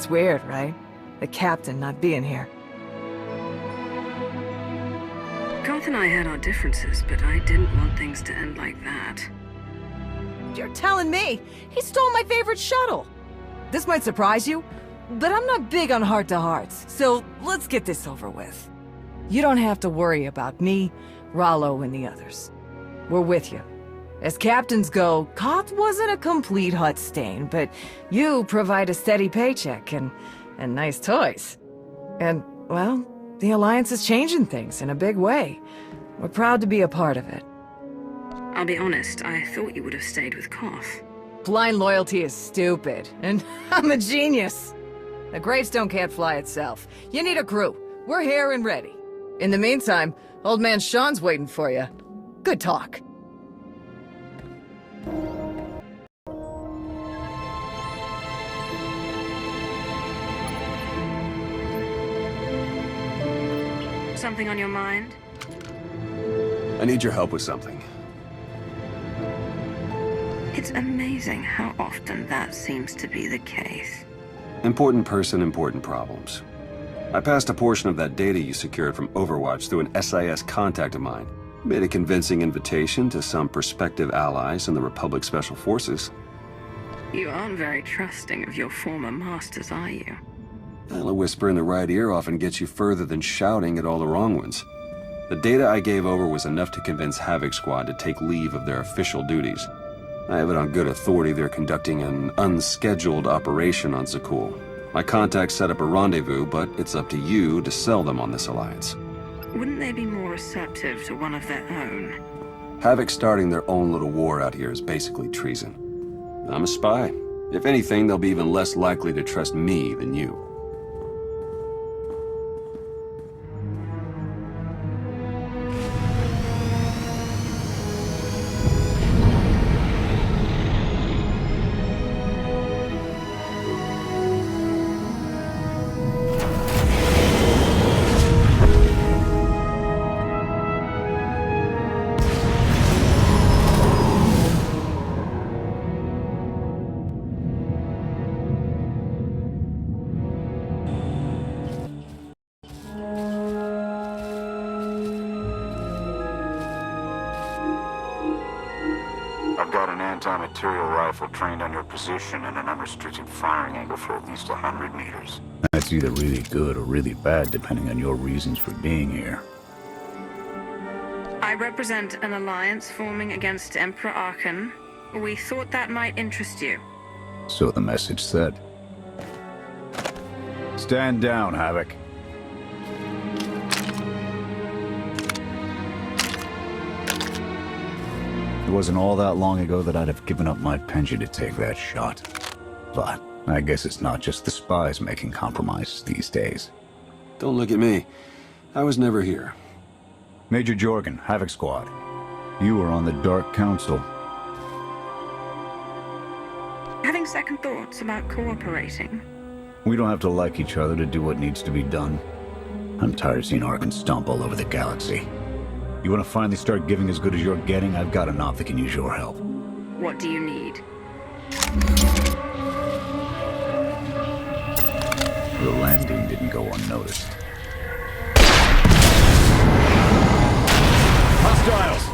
It's weird, right? The captain not being here. Garth and I had our differences, but I didn't want things to end like that. You're telling me he stole my favorite shuttle? This might surprise you, but I'm not big on heart-to-hearts, so let's get this over with. You don't have to worry about me, Rollo, and the others. We're with you. As captains go, Koth wasn't a complete Hutt stain, but you provide a steady paycheck and nice toys. And, well, the Alliance is changing things in a big way. We're proud to be a part of it. I'll be honest, I thought you would have stayed with Koth. Blind loyalty is stupid, and I'm a genius. The gravestone can't fly itself. You need a crew. We're here and ready. In the meantime, old man Sean's waiting for you. Good talk. Something on your mind? I need your help with something. It's amazing how often that seems to be the case. Important person, important problems. I passed a portion of that data you secured from Overwatch through an SIS contact of mine. Made a convincing invitation to some prospective allies in the Republic Special Forces. You aren't very trusting of your former masters, are you? Well, a whisper in the right ear often gets you further than shouting at all the wrong ones. The data I gave over was enough to convince Havoc Squad to take leave of their official duties. I have it on good authority they're conducting an unscheduled operation on Zakul. My contacts set up a rendezvous, but it's up to you to sell them on this alliance. Wouldn't they be more receptive to one of their own? Havoc starting their own little war out here is basically treason. I'm a spy. If anything, they'll be even less likely to trust me than you. Anti-material rifle trained on your position and an unrestricted firing angle for at least 100 meters. That's either really good or really bad, depending on your reasons for being here. I represent an alliance forming against Emperor Arkan. We thought that might interest you. So the message said. Stand down, Havoc. It wasn't all that long ago that I'd have given up my pension to take that shot. But I guess it's not just the spies making compromises these days. Don't look at me. I was never here. Major Jorgen, Havoc Squad. You were on the Dark Council. Having second thoughts about cooperating? We don't have to like each other to do what needs to be done. I'm tired of seeing Arkan stomp all over the galaxy. You want to finally start giving as good as you're getting? I've got an op that can use your help. What do you need? The landing didn't go unnoticed. Hostiles!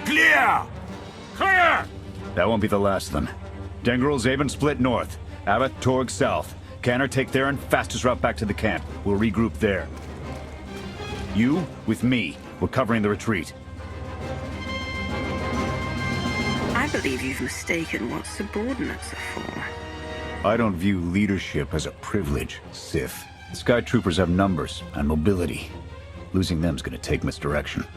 Clear! Clear! That won't be the last of them. Dengrel, Zaven split north. Abath, Torg south. Canner take there and fastest route back to the camp. We'll regroup there. You, with me, we're covering the retreat. I believe you've mistaken what subordinates are for. I don't view leadership as a privilege, Sith. The Sky Troopers have numbers and mobility. Losing them's gonna take misdirection.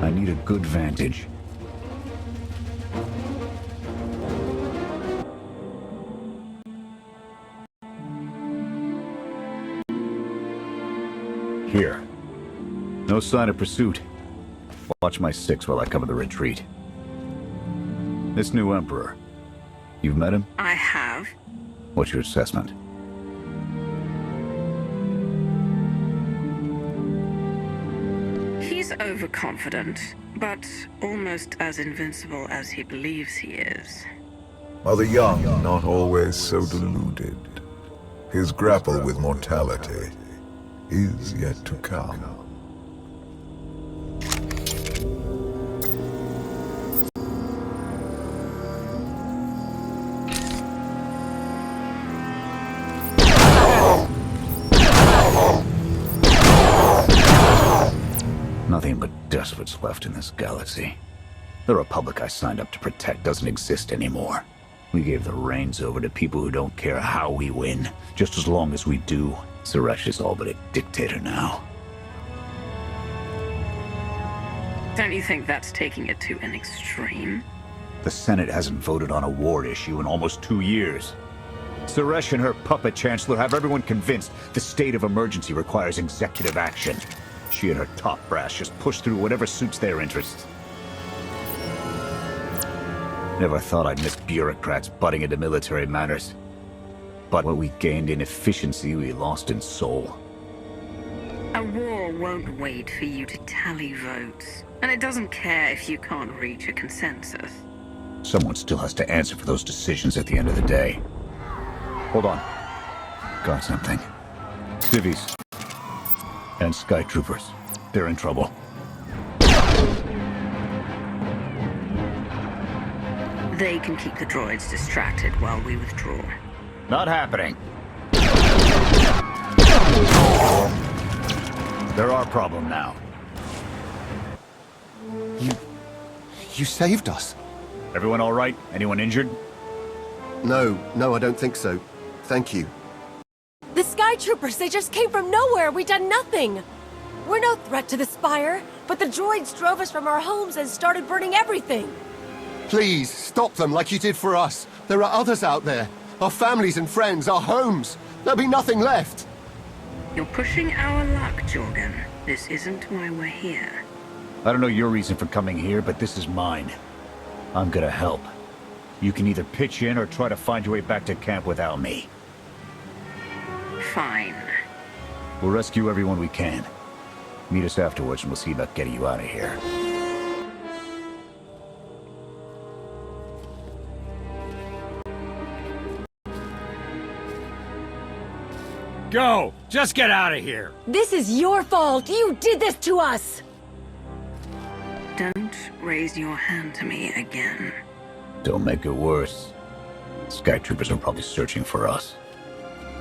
I need a good vantage. Here. No sign of pursuit. Watch my six while I cover the retreat. This new Emperor. You've met him? I have. What's your assessment? Overconfident, but almost as invincible as he believes he is. Are the young not always so deluded? His grapple with mortality is yet to come. Nothing but despots left in this galaxy. The Republic I signed up to protect doesn't exist anymore. We gave the reins over to people who don't care how we win, just as long as we do. Suresh is all but a dictator now. Don't you think that's taking it to an extreme? The Senate hasn't voted on a war issue in almost 2 years. Suresh and her puppet chancellor have everyone convinced the state of emergency requires executive action. She and her top brass just push through whatever suits their interests. Never thought I'd miss bureaucrats butting into military matters. But what we gained in efficiency, we lost in soul. A war won't wait for you to tally votes, and it doesn't care if you can't reach a consensus. Someone still has to answer for those decisions at the end of the day. Hold on. Got something. Civvies. And Sky Troopers. They're in trouble. They can keep the droids distracted while we withdraw. Not happening. They're our problem now. You saved us. Everyone all right? Anyone injured? No, I don't think so. Thank you. The Sky Troopers, they just came from nowhere. We done nothing. We're no threat to the Spire, but the droids drove us from our homes and started burning everything. Please, stop them like you did for us. There are others out there. Our families and friends, our homes. There'll be nothing left. You're pushing our luck, Jorgen. This isn't why we're here. I don't know your reason for coming here, but this is mine. I'm gonna help. You can either pitch in or try to find your way back to camp without me. Fine. We'll rescue everyone we can. Meet us afterwards and we'll see about getting you out of here. Go! Just get out of here! This is your fault. You did this to us. Don't raise your hand to me again. Don't make it worse. Sky Troopers are probably searching for us.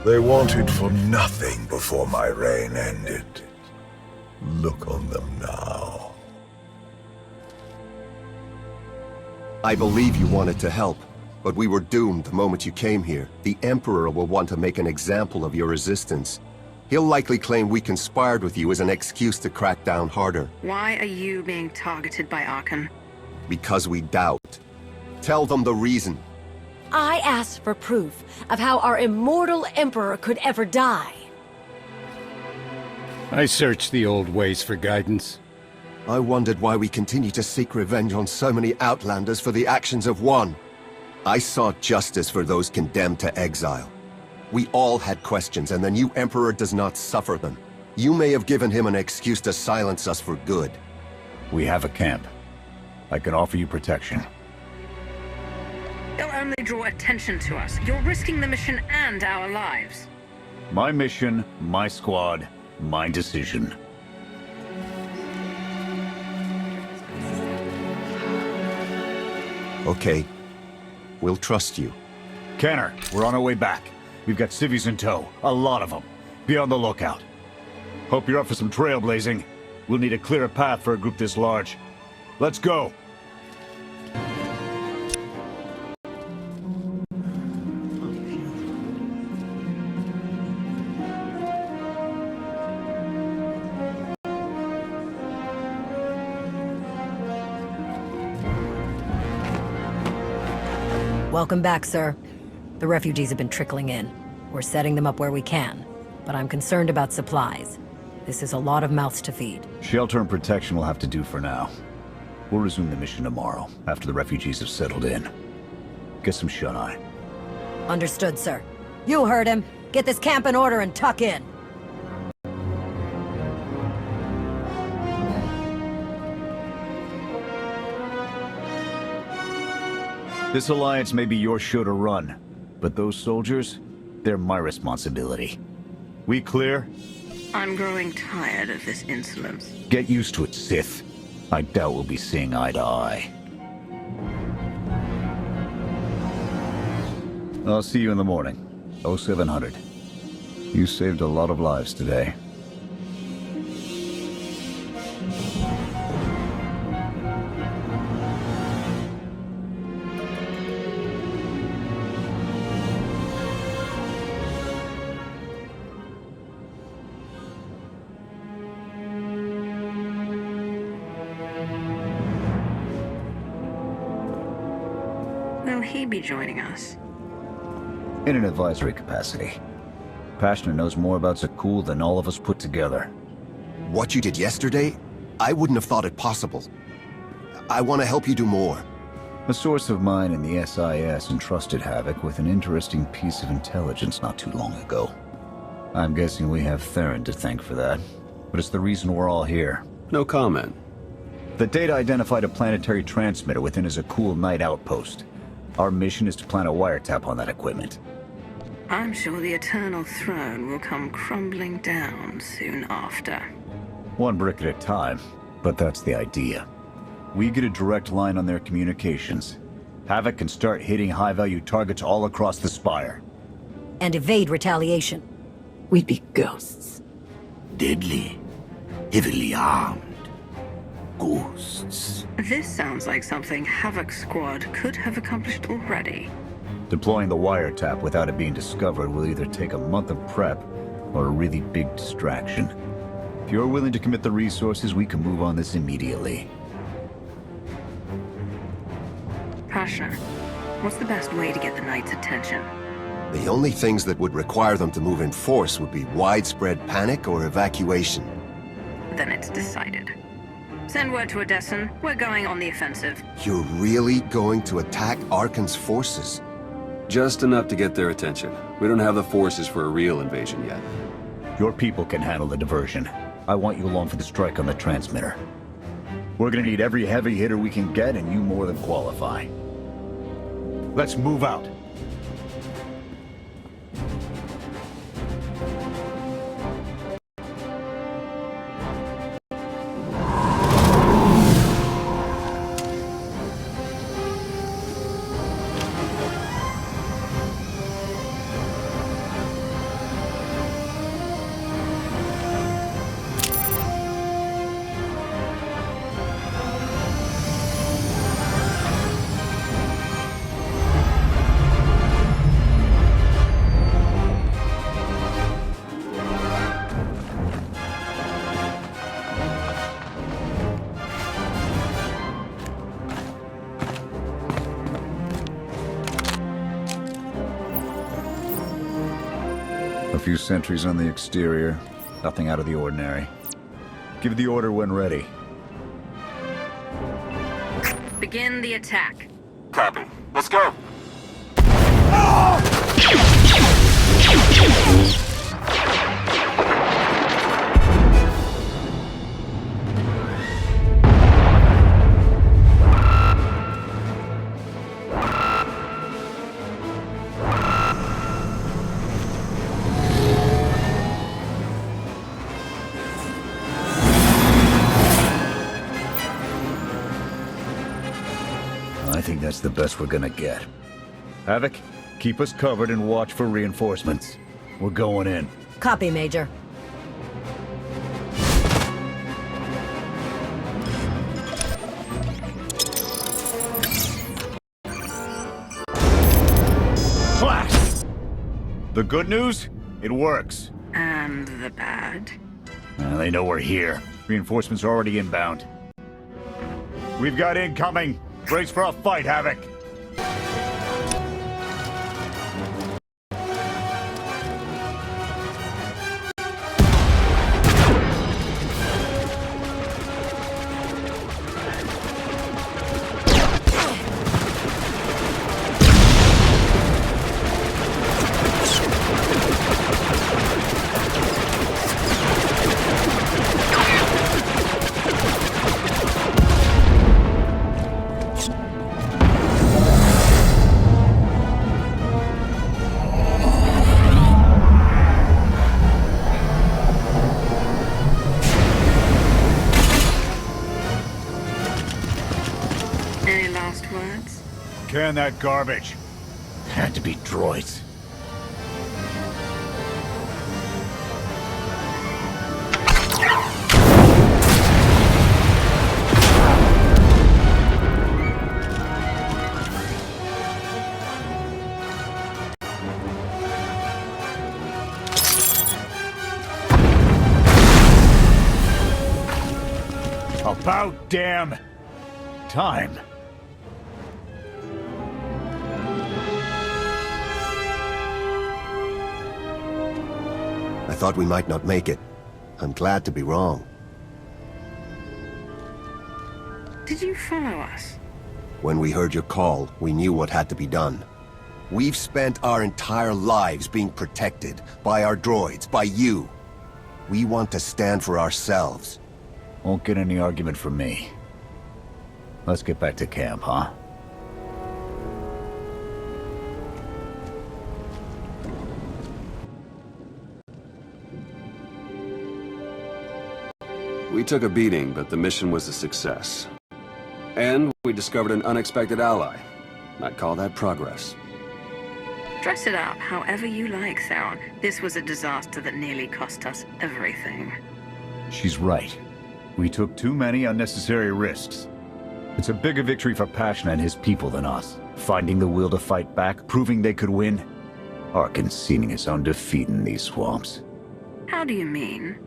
They wanted for nothing before my reign ended. Look on them now. I believe you wanted to help, but we were doomed the moment you came here. The Emperor will want to make an example of your resistance. He'll likely claim we conspired with you as an excuse to crack down harder. Why are you being targeted by Arkan? Because we doubt. Tell them the reason. I asked for proof of how our immortal Emperor could ever die. I searched the old ways for guidance. I wondered why we continue to seek revenge on so many Outlanders for the actions of one. I sought justice for those condemned to exile. We all had questions, and the new Emperor does not suffer them. You may have given him an excuse to silence us for good. We have a camp. I can offer you protection. They'll only draw attention to us. You're risking the mission and our lives. My mission, my squad, my decision. Okay. We'll trust you. Kenner, we're on our way back. We've got civvies in tow. A lot of them. Be on the lookout. Hope you're up for some trailblazing. We'll need to clear a path for a group this large. Let's go! Welcome back, sir. The refugees have been trickling in. We're setting them up where we can, but I'm concerned about supplies. This is a lot of mouths to feed. Shelter and protection will have to do for now. We'll resume the mission tomorrow, after the refugees have settled in. Get some shut-eye. Understood, sir. You heard him. Get this camp in order and tuck in. This alliance may be your show to run, but those soldiers, they're my responsibility. We clear? I'm growing tired of this insolence. Get used to it, Sith. I doubt we'll be seeing eye to eye. I'll see you in the morning. 0700. You saved a lot of lives today. Will he be joining us? In an advisory capacity. Pashner knows more about Zakul than all of us put together. What you did yesterday, I wouldn't have thought it possible. I want to help you do more. A source of mine in the SIS entrusted Havoc with an interesting piece of intelligence not too long ago. I'm guessing we have Theron to thank for that, but it's the reason we're all here. No comment. The data identified a planetary transmitter within a Zakul Knight outpost. Our mission is to plant a wiretap on that equipment. I'm sure the Eternal Throne will come crumbling down soon after. One brick at a time, but that's the idea. We get a direct line on their communications. Havoc can start hitting high-value targets all across the Spire. And evade retaliation. We'd be ghosts. Deadly, heavily armed. Ghosts. This sounds like something Havoc's squad could have accomplished already. Deploying the wiretap without it being discovered will either take a month of prep or a really big distraction. If you're willing to commit the resources, we can move on this immediately. Pashner, what's the best way to get the Knight's attention? The only things that would require them to move in force would be widespread panic or evacuation. Then it's decided. Send word to Odessen. We're going on the offensive. You're really going to attack Arkan's forces? Just enough to get their attention. We don't have the forces for a real invasion yet. Your people can handle the diversion. I want you along for the strike on the transmitter. We're gonna need every heavy hitter we can get, and you more than qualify. Let's move out. A few sentries on the exterior. Nothing out of the ordinary. Give the order when ready. Begin the attack. Copy. Let's go. I think that's the best we're gonna get. Havoc, keep us covered and watch for reinforcements. We're going in. Copy, Major. Flash! The good news? It works. And the bad? They know we're here. Reinforcements are already inbound. We've got incoming. Brace for a fight, Havoc. Can that garbage. Had to be droids. About damn time. I thought we might not make it. I'm glad to be wrong. Did you follow us? When we heard your call, we knew what had to be done. We've spent our entire lives being protected by our droids, by you. We want to stand for ourselves. Won't get any argument from me. Let's get back to camp, huh? We took a beating, but the mission was a success. And we discovered an unexpected ally. I'd call that progress. Dress it up however you like, Theron. This was a disaster that nearly cost us everything. She's right. We took too many unnecessary risks. It's a bigger victory for Passion and his people than us. Finding the will to fight back, proving they could win. Or conceding his own defeat in these swamps. How do you mean?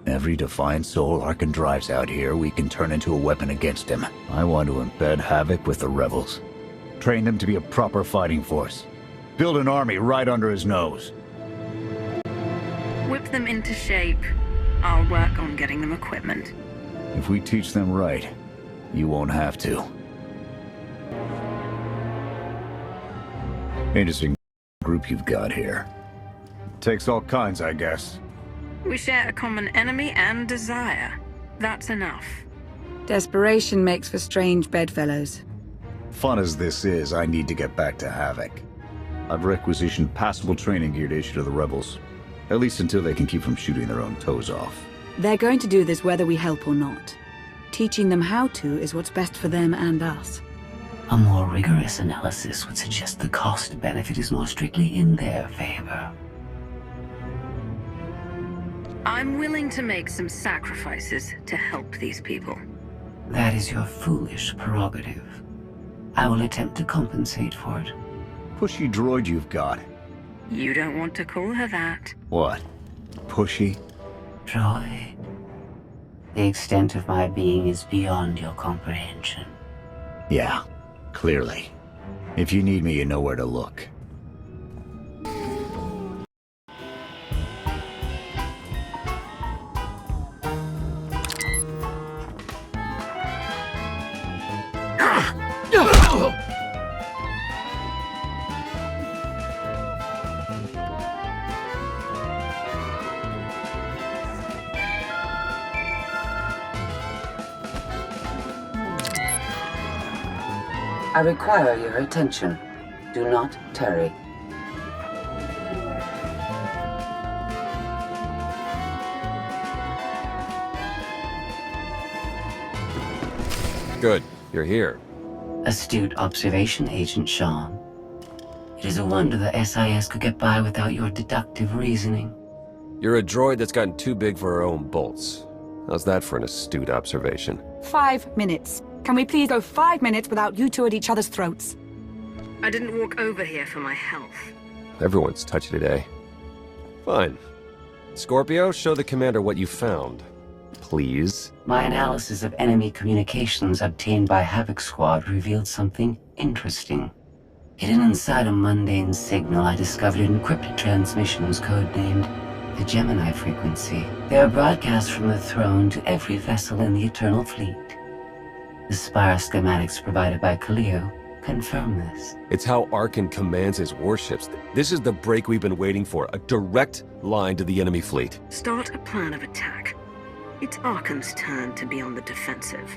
Every defiant soul Arkan drives out here, we can turn into a weapon against him. I want to embed Havoc with the rebels. Train them to be a proper fighting force. Build an army right under his nose. Whip them into shape. I'll work on getting them equipment. If we teach them right, you won't have to. Interesting group you've got here. Takes all kinds, I guess. We share a common enemy and desire. That's enough. Desperation makes for strange bedfellows. Fun as this is, I need to get back to Havoc. I've requisitioned passable training gear to issue to the rebels. At least until they can keep from shooting their own toes off. They're going to do this whether we help or not. Teaching them how to is what's best for them and us. A more rigorous analysis would suggest the cost-benefit is more strictly in their favor. I'm willing to make some sacrifices to help these people. That is your foolish prerogative. I will attempt to compensate for it. Pushy droid you've got. You don't want to call her that. What? Pushy? Droid. The extent of my being is beyond your comprehension. Yeah, clearly. If you need me, you know where to look. I require your attention. Do not tarry. Good. You're here. Astute observation, Agent Sean. It is a wonder the SIS could get by without your deductive reasoning. You're a droid that's gotten too big for her own bolts. How's that for an astute observation? 5 minutes. Can we please go 5 minutes without you two at each other's throats? I didn't walk over here for my health. Everyone's touchy today. Fine. Scorpio, show the commander what you found. Please. My analysis of enemy communications obtained by Havoc Squad revealed something interesting. Hidden inside a mundane signal, I discovered encrypted transmissions codenamed the Gemini frequency. They are broadcast from the throne to every vessel in the Eternal Fleet. The Spire schematics provided by Kallig confirm this. It's how Arkan commands his warships. This is the break we've been waiting for. A direct line to the enemy fleet. Start a plan of attack. It's Arkan's turn to be on the defensive.